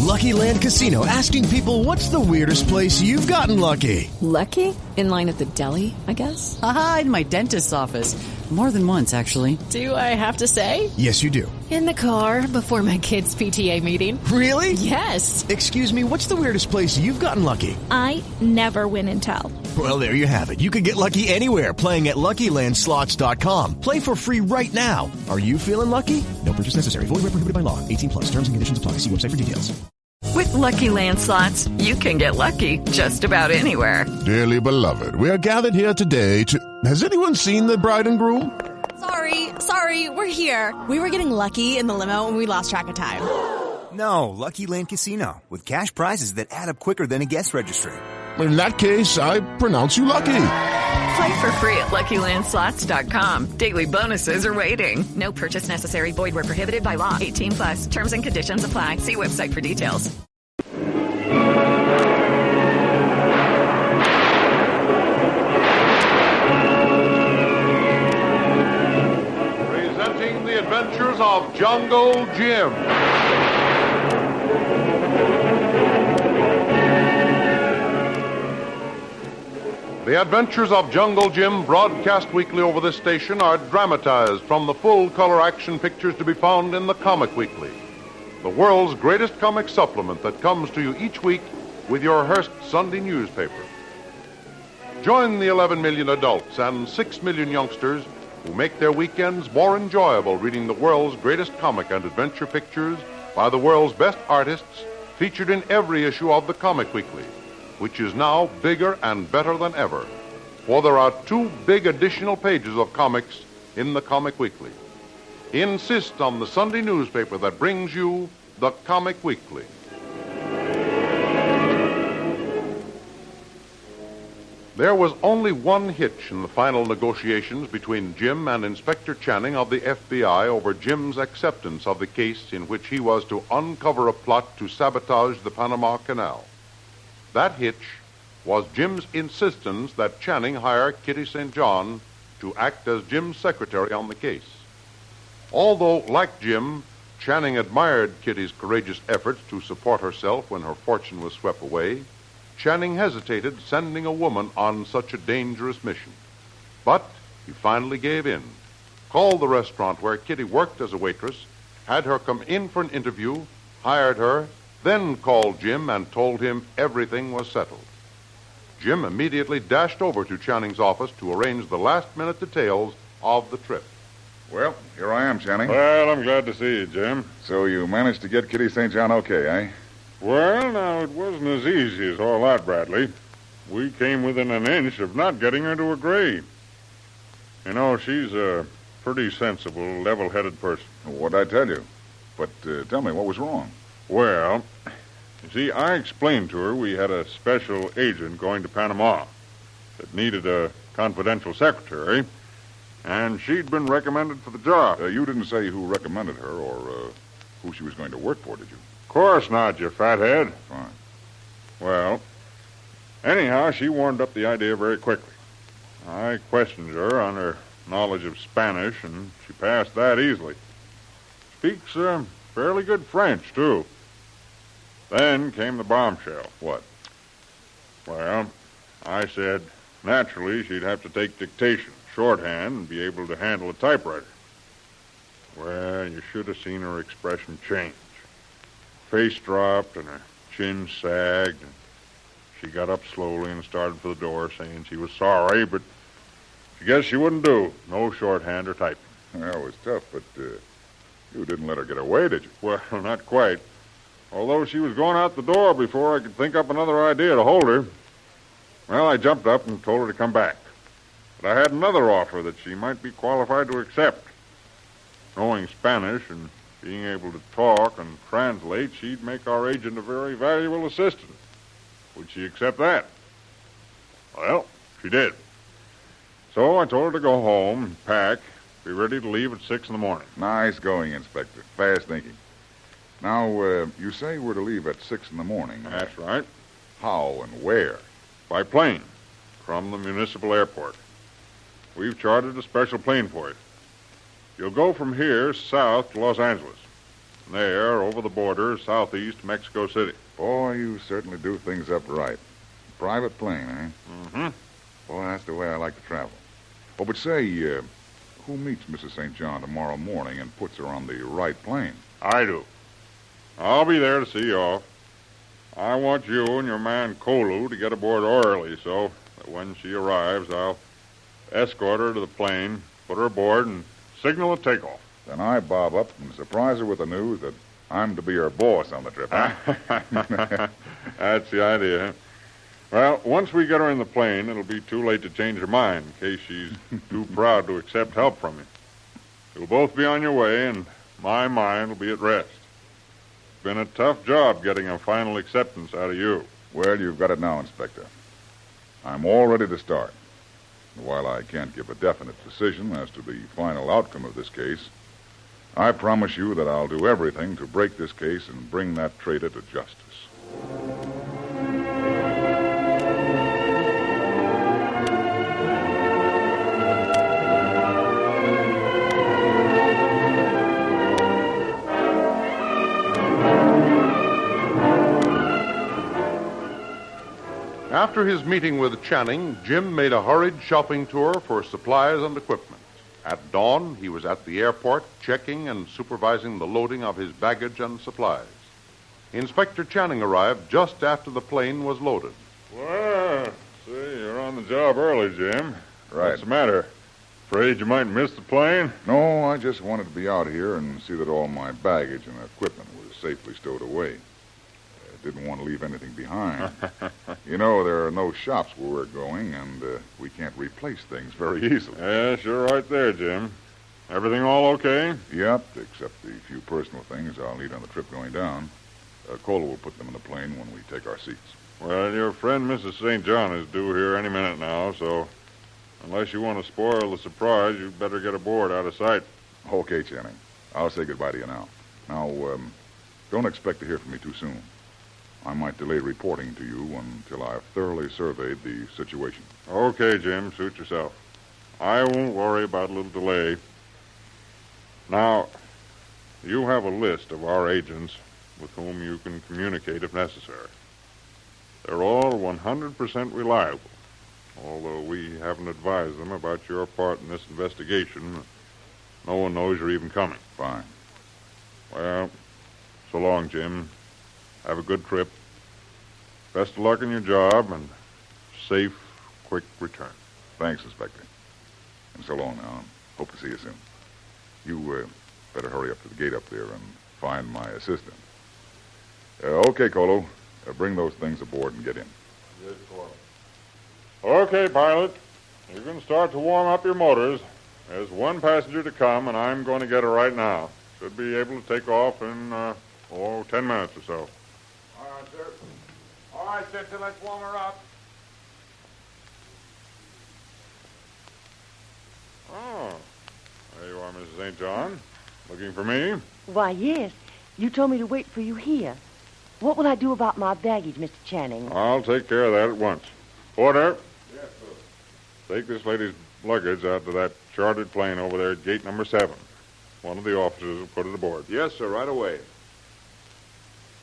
Lucky Land Casino, asking people, what's the weirdest place you've gotten lucky? Lucky? In line at the deli, I guess? Aha, in my dentist's office. More than once, actually. Do I have to say? Yes, you do. In the car before my kids' PTA meeting. Really? Yes. Excuse me, what's the weirdest place you've gotten lucky? I never win and tell. Well, there you have it. You can get lucky anywhere, playing at LuckyLandSlots.com. Play for free right now. Are you feeling lucky? No purchase necessary. Void where prohibited by law. 18 plus. Terms and conditions apply. See website for details. With Lucky Land Slots, you can get lucky just about anywhere. Dearly beloved, we are gathered here today to... Has anyone seen the bride and groom? Sorry, we're here. We were getting lucky in the limo and we lost track of time. No, Lucky Land Casino, with cash prizes that add up quicker than a guest registry. In that case, I pronounce you lucky. Play for free at LuckyLandSlots.com. Daily bonuses are waiting. No purchase necessary. Void where prohibited by law. 18 plus. Terms and conditions apply. See website for details. Presenting the adventures of Jungle Jim. The Adventures of Jungle Jim, broadcast weekly over this station, are dramatized from the full-color action pictures to be found in the Comic Weekly, the world's greatest comic supplement that comes to you each week with your Hearst Sunday newspaper. Join the 11 million adults and 6 million youngsters who make their weekends more enjoyable reading the world's greatest comic and adventure pictures by the world's best artists, featured in every issue of the Comic Weekly, which is now bigger and better than ever, for there are 2 big additional pages of comics in the Comic Weekly. Insist on the Sunday newspaper that brings you the Comic Weekly. There was only one hitch in the final negotiations between Jim and Inspector Channing of the FBI over Jim's acceptance of the case in which he was to uncover a plot to sabotage the Panama Canal. That hitch was Jim's insistence that Channing hire Kitty St. John to act as Jim's secretary on the case. Although, like Jim, Channing admired Kitty's courageous efforts to support herself when her fortune was swept away, Channing hesitated sending a woman on such a dangerous mission. But he finally gave in, called the restaurant where Kitty worked as a waitress, had her come in for an interview, hired her, then called Jim and told him everything was settled. Jim immediately dashed over to Channing's office to arrange the last-minute details of the trip. Well, here I am, Channing. Well, I'm glad to see you, Jim. So you managed to get Kitty St. John okay, eh? Well, now, it wasn't as easy as all that, Bradley. We came within an inch of not getting her to agree. You know, she's a pretty sensible, level-headed person. What'd I tell you? But tell me, what was wrong? Well, you see, I explained to her we had a special agent going to Panama that needed a confidential secretary, and she'd been recommended for the job. You didn't say who recommended her or who she was going to work for, did you? Of course not, you fathead. Fine. Well, anyhow, she warmed up the idea very quickly. I questioned her on her knowledge of Spanish, and she passed that easily. Speaks fairly good French, too. Then came the bombshell. What? Well, I said, naturally, she'd have to take dictation, shorthand, and be able to handle a typewriter. Well, you should have seen her expression change. Face dropped and her chin sagged, and she got up slowly and started for the door, saying she was sorry, but she guessed she wouldn't do. No shorthand or typing. Well, it was tough, but you didn't let her get away, did you? Well, not quite. Although she was going out the door before I could think up another idea to hold her. Well, I jumped up and told her to come back. But I had another offer that she might be qualified to accept. Knowing Spanish and being able to talk and translate, she'd make our agent a very valuable assistant. Would she accept that? Well, she did. So I told her to go home and pack, be ready to leave at 6 in the morning. Nice going, Inspector. Fast thinking. Now, you say we're to leave at 6 in the morning. That's right. How and where? By plane, from the municipal airport. We've chartered a special plane for it. You'll go from here south to Los Angeles. There, over the border, southeast Mexico City. Boy, you certainly do things up right. Private plane, eh? Mm-hmm. Boy, that's the way I like to travel. Oh, but say, who meets Mrs. St. John tomorrow morning and puts her on the right plane? I do. I'll be there to see you off. I want you and your man Kolu to get aboard early so that when she arrives, I'll escort her to the plane, put her aboard, and signal a takeoff. Then I bob up and surprise her with the news that I'm to be her boss on the trip, huh? That's the idea. Well, once we get her in the plane, it'll be too late to change her mind in case she's too proud to accept help from you. You'll both be on your way, and my mind will be at rest. It's been a tough job getting a final acceptance out of you. Well, you've got it now, Inspector. I'm all ready to start. While I can't give a definite decision as to the final outcome of this case, I promise you that I'll do everything to break this case and bring that traitor to justice. After his meeting with Channing, Jim made a hurried shopping tour for supplies and equipment. At dawn, he was at the airport checking and supervising the loading of his baggage and supplies. Inspector Channing arrived just after the plane was loaded. Well, see, you're on the job early, Jim. Right. What's the matter? Afraid you might miss the plane? No, I just wanted to be out here and see that all my baggage and equipment was safely stowed away. Didn't want to leave anything behind. You know, there are no shops where we're going, and we can't replace things very easily. Yes, you're right there, Jim. Everything all okay? Yep, except the few personal things I'll need on the trip going down. Kolu will put them in the plane when we take our seats. Well, your friend Mrs. St. John is due here any minute now, so unless you want to spoil the surprise, you'd better get aboard out of sight. Okay, Channing. I'll say goodbye to you now. Now, don't expect to hear from me too soon. I might delay reporting to you until I've thoroughly surveyed the situation. Okay, Jim, suit yourself. I won't worry about a little delay. Now, you have a list of our agents with whom you can communicate if necessary. They're all 100% reliable, although we haven't advised them about your part in this investigation. No one knows you're even coming. Fine. Well, so long, Jim. Have a good trip. Best of luck in your job, and safe, quick return. Thanks, Inspector. And so long now. Hope to see you soon. You better hurry up to the gate up there and find my assistant. Okay, Kolu. Bring those things aboard and get in. Yes, okay, pilot. You can start to warm up your motors. There's one passenger to come, and I'm going to get her right now. Should be able to take off in, 10 minutes or so. All right, sir. All right, Sister, let's warm her up. Oh, there you are, Mrs. St. John. Looking for me? Why, yes. You told me to wait for you here. What will I do about my baggage, Mr. Channing? I'll take care of that at once. Porter. Yes, sir. Take this lady's luggage out to that chartered plane over there at gate number 7. One of the officers will put it aboard. Yes, sir, right away.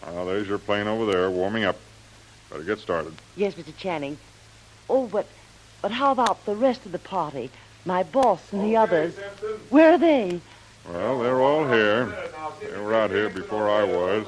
There's your plane over there, warming up. Better get started. Yes, Mr. Channing. Oh, but how about the rest of the party? My boss and the others. Simpson. Where are they? Well, they're all here. They were out here before I was,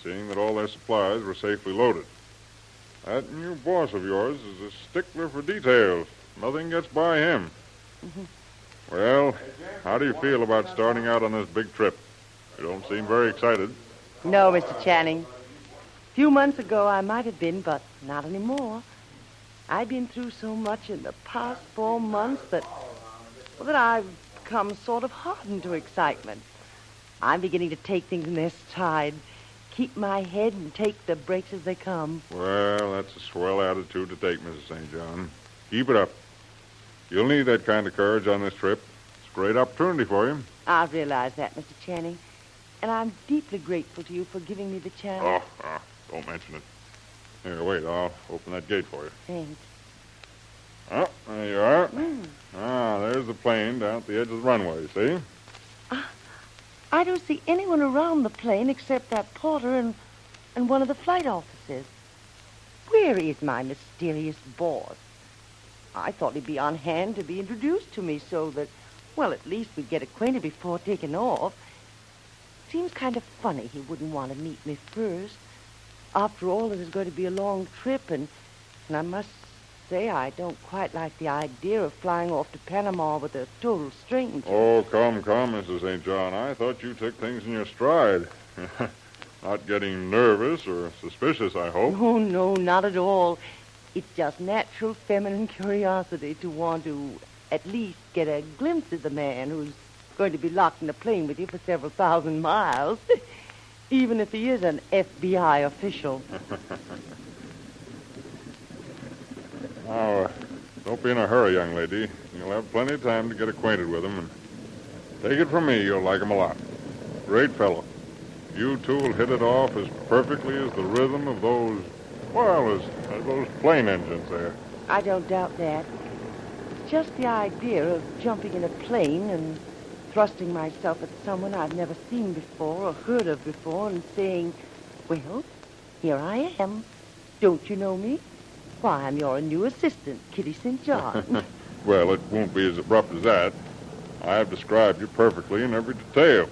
seeing that all their supplies were safely loaded. That new boss of yours is a stickler for details. Nothing gets by him. Mm-hmm. Well, how do you feel about starting out on this big trip? You don't seem very excited. No, Mr. Channing. A few months ago I might have been, but not anymore. I've been through so much in the past 4 months that I've become sort of hardened to excitement. I'm beginning to take things in their stride, keep my head and take the breaks as they come. Well, that's a swell attitude to take, Mrs. St. John. Keep it up. You'll need that kind of courage on this trip. It's a great opportunity for you. I realize that, Mr. Channing. And I'm deeply grateful to you for giving me the chance. Oh, don't mention it. Here, wait, I'll open that gate for you. Thanks. Oh, there you are. There's the plane down at the edge of the runway, see? I don't see anyone around the plane except that porter and one of the flight officers. Where is my mysterious boss? I thought he'd be on hand to be introduced to me so that, well, at least we'd get acquainted before taking off. Seems kind of funny he wouldn't want to meet me first. After all, it is going to be a long trip, and I must say I don't quite like the idea of flying off to Panama with a total stranger. Oh, come, Mrs. St. John. I thought you took things in your stride. Not getting nervous or suspicious, I hope. Oh, no, not at all. It's just natural feminine curiosity to want to at least get a glimpse of the man who's going to be locked in a plane with you for several thousand miles, even if he is an FBI official. Now, don't be in a hurry, young lady. You'll have plenty of time to get acquainted with him, and take it from me, you'll like him a lot. Great fellow. You two will hit it off as perfectly as the rhythm of those, well, as those plane engines there. I don't doubt that. It's just the idea of jumping in a plane and thrusting myself at someone I've never seen before or heard of before and saying, well, here I am. Don't you know me? Why, I'm your new assistant, Kitty St. John. Well, it won't be as abrupt as that. I have described you perfectly in every detail.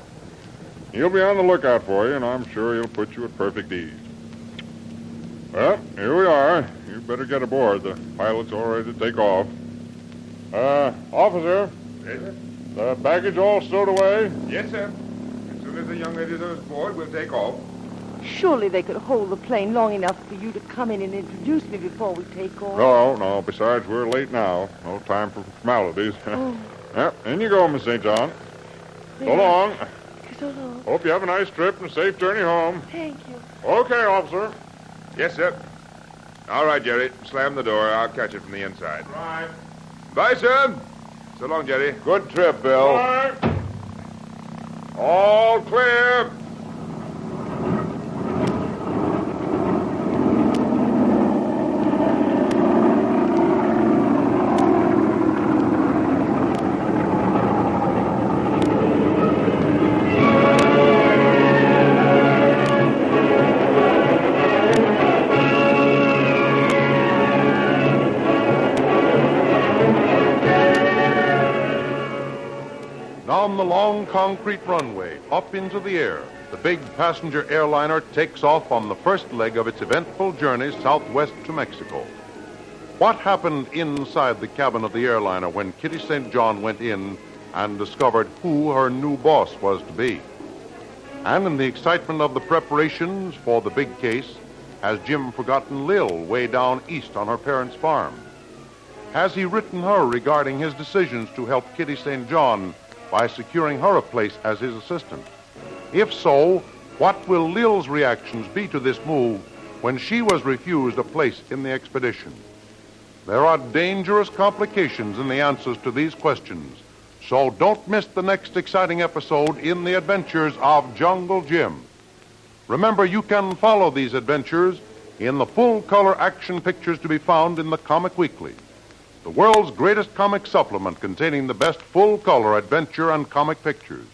He'll be on the lookout for you, and I'm sure he'll put you at perfect ease. Well, here we are. You better get aboard. The pilot's all ready to take off. Officer. Yes, sir? The baggage all stowed away? Yes, sir. As soon as the young ladies are aboard, we'll take off. Surely they could hold the plane long enough for you to come in and introduce me before we take off. No. Besides, we're late now. No time for formalities. Oh. Yep, in you go, Miss St. John. Yeah. So long. So long. Hope you have a nice trip and a safe journey home. Thank you. Okay, officer. Yes, sir. All right, Jerry. Slam the door. I'll catch it from the inside. Right. Bye, sir. So long, Jerry. Good trip, Bill. Right. All clear. Down the long concrete runway, up into the air, the big passenger airliner takes off on the first leg of its eventful journey southwest to Mexico. What happened inside the cabin of the airliner when Kitty St. John went in and discovered who her new boss was to be? And in the excitement of the preparations for the big case, has Jim forgotten Lil way down east on her parents' farm? Has he written her regarding his decisions to help Kitty St. John by securing her a place as his assistant? If so, what will Lil's reactions be to this move when she was refused a place in the expedition? There are dangerous complications in the answers to these questions, so don't miss the next exciting episode in the adventures of Jungle Jim. Remember, you can follow these adventures in the full-color action pictures to be found in the Comic Weekly, the world's greatest comic supplement containing the best full-color adventure and comic pictures.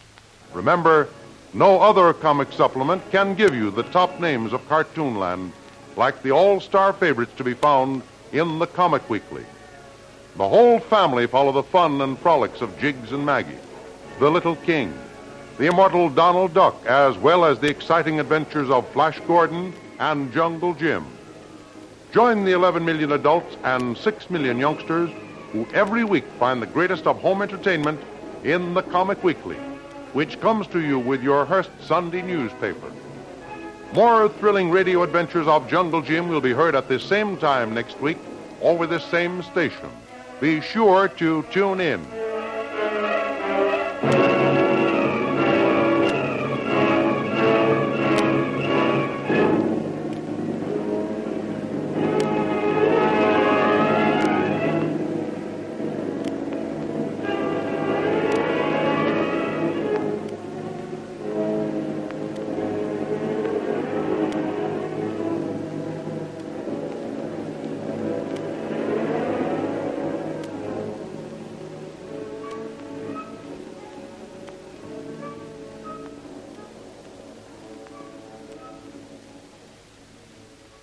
Remember, no other comic supplement can give you the top names of Cartoonland like the all-star favorites to be found in the Comic Weekly. The whole family follow the fun and frolics of Jiggs and Maggie, the Little King, the immortal Donald Duck, as well as the exciting adventures of Flash Gordon and Jungle Jim. Join the 11 million adults and 6 million youngsters who every week find the greatest of home entertainment in the Comic Weekly, which comes to you with your Hearst Sunday newspaper. More thrilling radio adventures of Jungle Jim will be heard at this same time next week over this same station. Be sure to tune in.